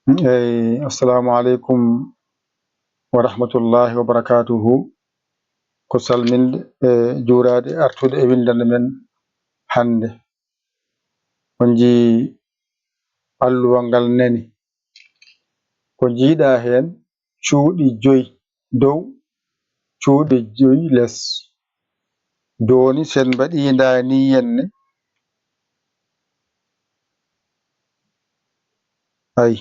Assalamu alaikum wa rahmatullahi wa barakatuhu. Ko salminde juurade artude e windande men hande. On jii alluwal ngal nani. Ko jiiɗa hen cuuɗi 5 dow, cuuɗi 5 less. Doni sen mbaɗinda ni henne ay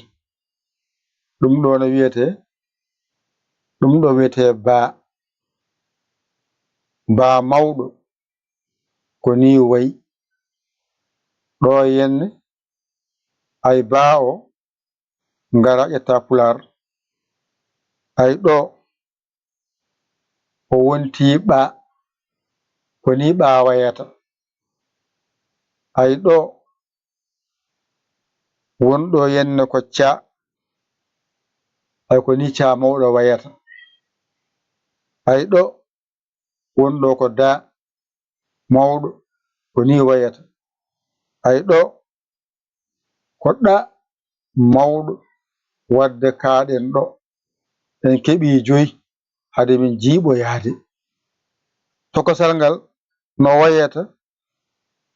ɗum ɗo no wiyete, ɗum ɗo wiyete ba mawɗo ko ni wayi. Ɗo henne ay ba o ngara ƴetta pular, ay ɗo o wonti ɓa ko ni ɓa wayata, ay ɗo wonɗo henne ko ca, ay ko ni ca mawɗo wayata, ay ɗo wonɗo ko da mawɗo ko ni wayata, ay ɗo ko ɗa mawɗo wadde kaɗen ɗo en keɓi 5 hade min jiiɓoyade. Tokosal ngal no wayata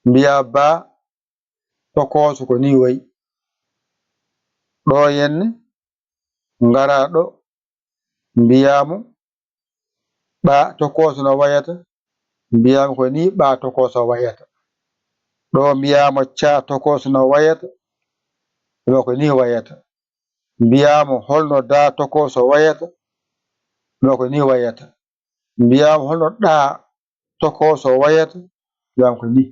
mbiya ba tokoso ko ni wayi. Ɗo henne ngara ɗo mbiyamo ɓa tokoso no wayata, mbiyamo ko ni ɓa tokoso wayata. Ɗo mbiyamo ca tokoso no wayata, ɗo ko ni wayata. Mbiyamo holno da tokoso wayata, ɗo ko ni wayata. Mbiyamo holno ɗa tokoso wayata, mbiyamo ko ni.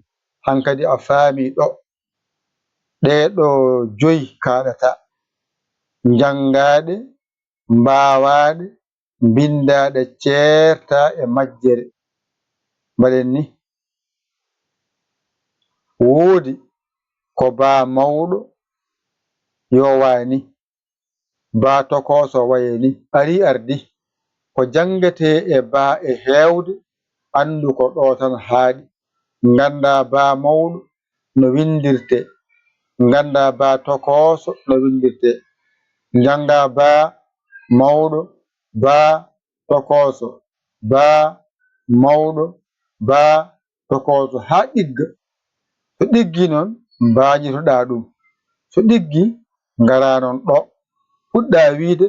Hankadi a faami ɗo. Ɗeɗo 5 kaɗata jangaɗe, mbawaɗe, bindaɗe ceerta e majjere. Mbaɗen ni woodi ko ba mawɗo yowani, ba tokoso wayani. Ari ardi ko jangete e ba e hewde andu ko ɗo tan haaɗi. Ganda ba mawɗo no windirte, ganda ba tokoso no windirte. Janga ba mawɗo, ba tokoso, ba mawɗo, ba tokoso ha ɗigga. So ɗiggi noon mbañitoɗa ɗum, so ɗiggi ngara non ɗo fuɗɗa wiide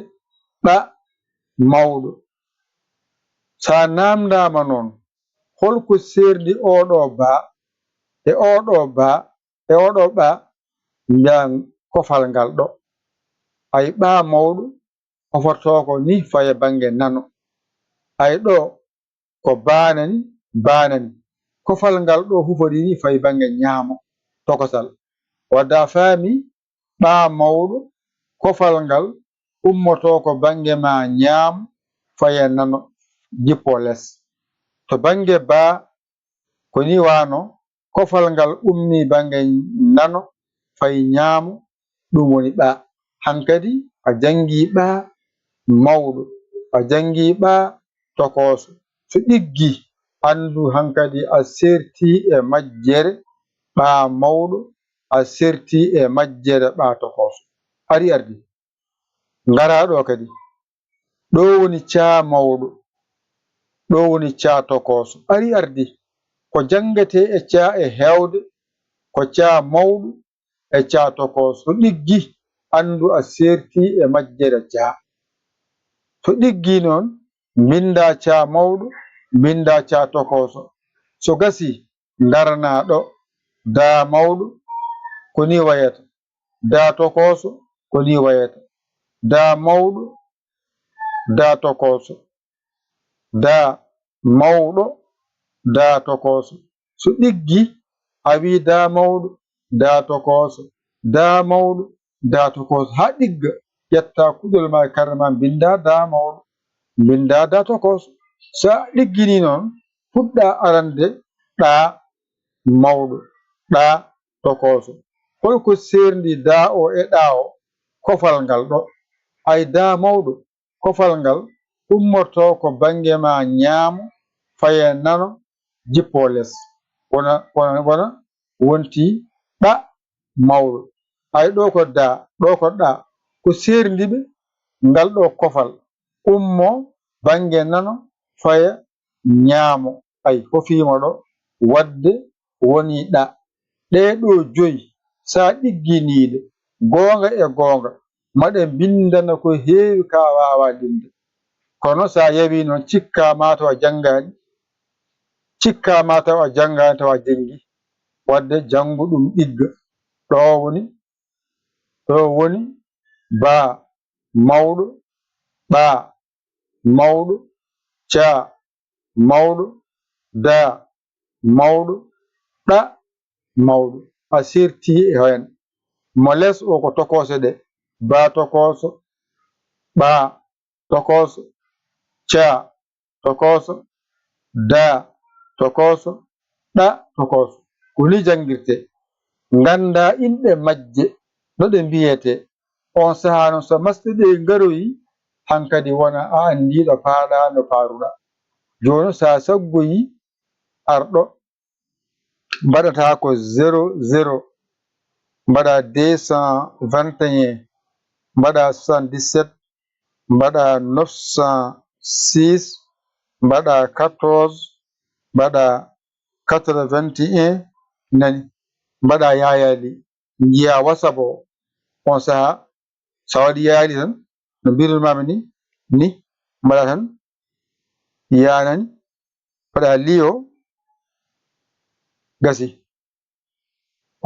ɓa mawɗo. Sa namdama noon holko serdi oɗo ba e oɗo ba e oɗo ɓa, mbiyan kofal ngal ɗo. Ay ɓa mawɗo hofortoko ni faye banggue nano, ay ɗo ko banani banani, kofal ngal ɗo hufori ni faye banggue ñaamo tokosal. Wadde a faami ɓa mawɗo kofal ngal ummoto ko banggue ma ñaamo faye nano jippo less. To banggue ba ko ni wano, kofal ngal ummi banggue nano faye ñaamo, ɗum woni ɓa. Hankadi a jangi ɓa mawɗo, a jangi ɓa tokoso. So ɗiggi andu hankadi a serti e majjere ɓa mawɗo, a serti e majjere ɓa tokoso. Ari ardi ngara ɗo kadi, ɗo woni ca mawɗo, ɗo woni ca tokoso. Ari ardi ko jangete e ca e hewde ko ca mawɗo e ca tokoso. So ɗiggi andu a serti e majjere ca. So ɗiggi noon binda ca mawɗo, binda ca tokoso. So gasi darna ɗo da mawɗo ko ni wayata, da tokoso ko ni wayata, da mawɗo, da tokoso, da mawɗo, da tokoso. So ɗiggi a wi da mawɗo, da tokoso, da mawɗo, da tokoso ha ɗigga. Ƴetta kuɗol ma karne ma binda da mawɗo, binda da tokoso. Sa ɗiggini noon fuɗɗa arande ɗa mawɗo, ɗa tokoso. Holko serdi da o e ɗa o? Kofal ngal ɗo. Ay da mawɗo kofal ngal ummorto ko banggue ma ñaamo faye nano jippo less, wona wonti ɗa mawɗo. Ay ɗo ko da, ɗo ko ɗa, ko serdiɓe ngal ɗo kofal ummo bange nano faya ñaamo ay fofima ɗo wadde woni ɗa ɗeɗo joyi sa ɗigginiɗe gonga e gonga maɗe bindana ko heewi ka wawa dinde kono sa yawi noon cikkama tawa janngani cikkama tawa janngani tawa janggi wadde janngu ɗum ɗigga ɗo woni ba mawɗo ɓa mawɗo ca mawɗo da mawɗo ɗa mawɗo a serti e hen mo les o ko tokose ɗe ba tokoso ɓa tokoso ca tokoso da tokoso ɗa tokoso ko ni janngirte ganda inɗe majje no ɗe mbiyete on saha noon so masɗeɗe ngaroyi hankadi wona a andiɗo paaɗa no paruɗa joni sa saggoyi arɗo mbaɗata ko 00 mbaɗa 221 mbaɗa 77 mbaɗa 906 mbaɗa 14 mbaɗa 81 nani mbaɗa yayali jiya WhatsApp o on saha sa waɗi yayali tan no mbirumami ni mbaɗa tan yanani mbaɗa liyo gasi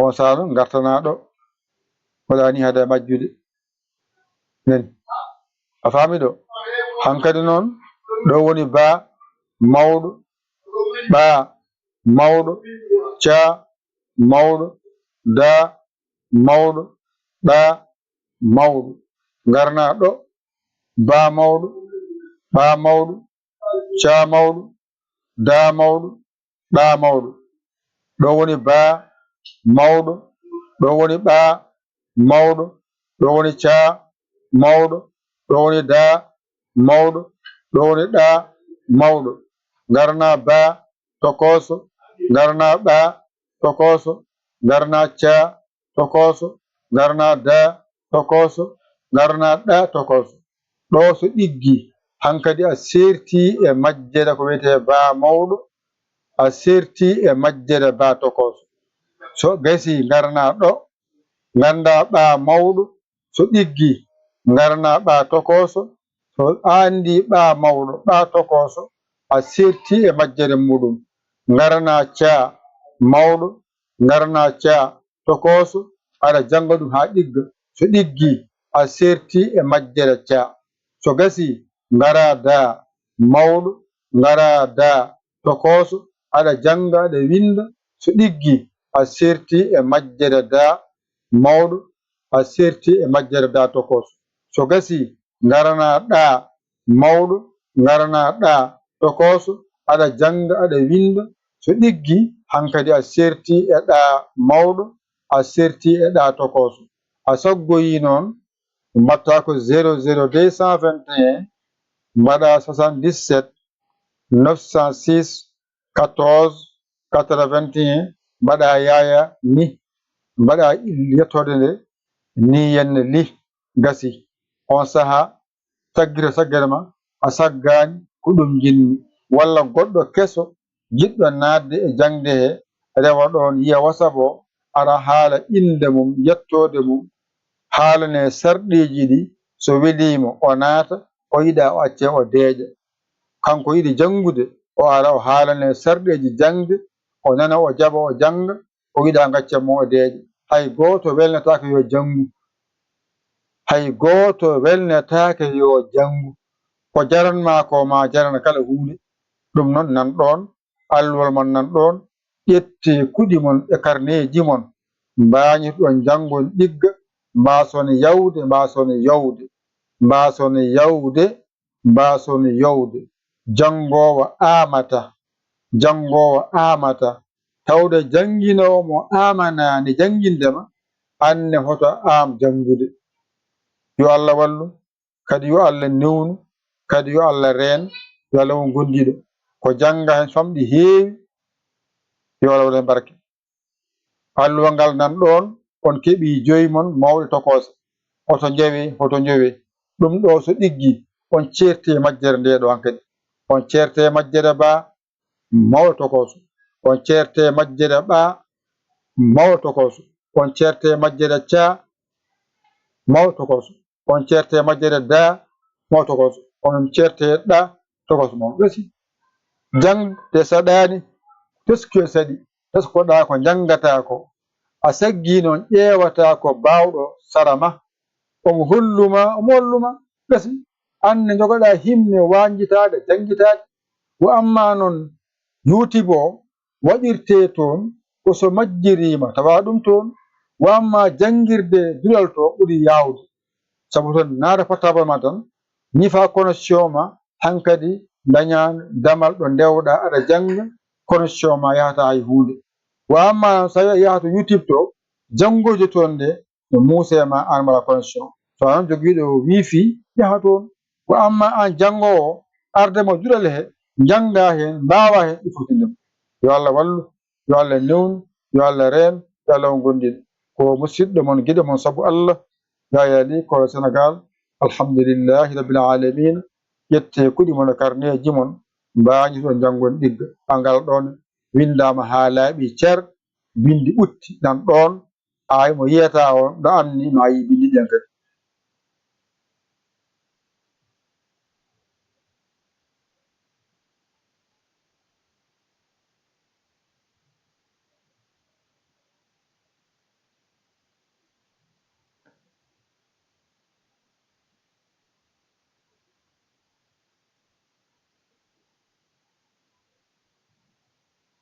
on saha ɗo gartana ɗo mbaɗa ni hada majjude nani a faami ɗo hankadi noon ɗo woni ba mawɗo ɓa mawɗo ca mawɗo da mawɗo ɗa mawɗo garna ɗo ba mawɗo ɓa mawɗo ca mawɗo da mawɗo ɗa mawɗo ɗo woni ba mawɗo ɗo woni ɓa mawɗo ɗo woni ca mawɗo ɗo woni da mawɗo ɗo woni ɗa mawɗo garna ba tokoso garna ɓa tokoso garna ca tokoso garna da tokoso garna ɗa tokoso ɗo so ɗiggi hankadi a serti e majjere ko wiyete ba mawɗo a serti e majjere ba tokoso so gasi garna ɗo ganda ɓa mawɗo so ɗiggi garna ɓa tokoso so andi ɓa mawɗo ɓa tokoso a serti e majjere muɗum garna ca mawɗo garna ca tokoso aɗa janga ɗum ha ɗigga so ɗiggi a serti e majjere ca so gasi gara da mawɗo gara da tokoso aɗa janga aɗa winda so ɗiggi a serti e majjere da mawɗo a serti e majjere da tokoso so gasi garana ɗa mawɗo garana ɗa tokoso aɗa janga aɗa winda so ɗiggi hankadi a serti e ɗa mawɗo a serti e ɗa tokoso a saggoyi noon mbatta ko 00221 mbaɗa 77 906 14 81 mbaɗa yaya ni mbaɗa yettode nde ni yenne li gasi on saha saggira saggere ma a saggani ko ɗum jinmi walla goɗɗo keso jiɗɗo nadde e jangde he rewa ɗon yiya WhatsApp o ara haala inde mum yettode mum haalane sarɗiji ɗi so welimo o naata o yiɗa o acce o deeƴa kanko yiɗi jangude o ara o haalane sarɗeji jangde o nana o jaɓa o janga o yiɗa gacca mo o deeƴa hay goto welnatake yo jangu hay goto welnatake yo jangu ko jaranma ko ma jarana kala hunde ɗum noon nan ɗon alluwal mon nan ɗon ƴette kuɗi mon e karneji mon mbañirɗon jangon ɗigga mbason yawde mbason yawde mbason yawde mbason yawde jangowo amata tawde janginowo mo amanani jangindema anne hoto am jangude yo Allah wallu kadi yo Allah newnu kadi yo Allah reen yo Allah won gondiɗo ko janga hen famɗi heewi yo Allah waɗan barke alluwal ngal nan ɗon on keeɓi joyi mon mawɗe tokose oto njowe ɗum ɗo so ɗiggi on certi e majjere nde ɗo hankadi on certe e majjere ba mawɗo tokoso on certe e majjere ɓa mawɗo tokoso on certe e majjere ca mawɗo tokoso on certe e majjere da mawɗo tokoso on certe e ɗa tokoso mawɗo ɓesi jangde saɗani teski e saɗi teskoɗa ko jangata ko a saggi noon ƴeewata ko bawɗo sarama omo holluma omo holluma ɓesi anne jogoɗa himne wanjitade jangitade wo amma noon YouTube o waɗirte toon koso majjirima tawa ɗum toon wo amma jangirde duɗal to ɓuuri yawde saabu toon naata portable ma tan ñifa connexion ma hankkadi daña damal ɗo ndewɗa aɗa janga connexion ma yahata hay hunde wo amma so tawi a yaha to YouTube to jangoje toon nde no muuse ma an mala connexion so an joguiɗo wifi yaha toon wo amma an jangowo ardemo duɗal he janga hen mbawa hen il faut tindem yo Allah wallu yo Allah newnu yo Allah reen yo Allah on gondin ko musidɗo mon guiɗo mon saabu Allah Yaya Ly ko Sénégal alhamdulillahi rabbil alamin ƴette kuɗi mon e carnet mon mbañi toon jangon ɗigga angal ɗon windama ha laaɓi cer bindi ɓutti nan ɗon ay mo yiyata on ɗo anni ma yi bindi ɗen kadi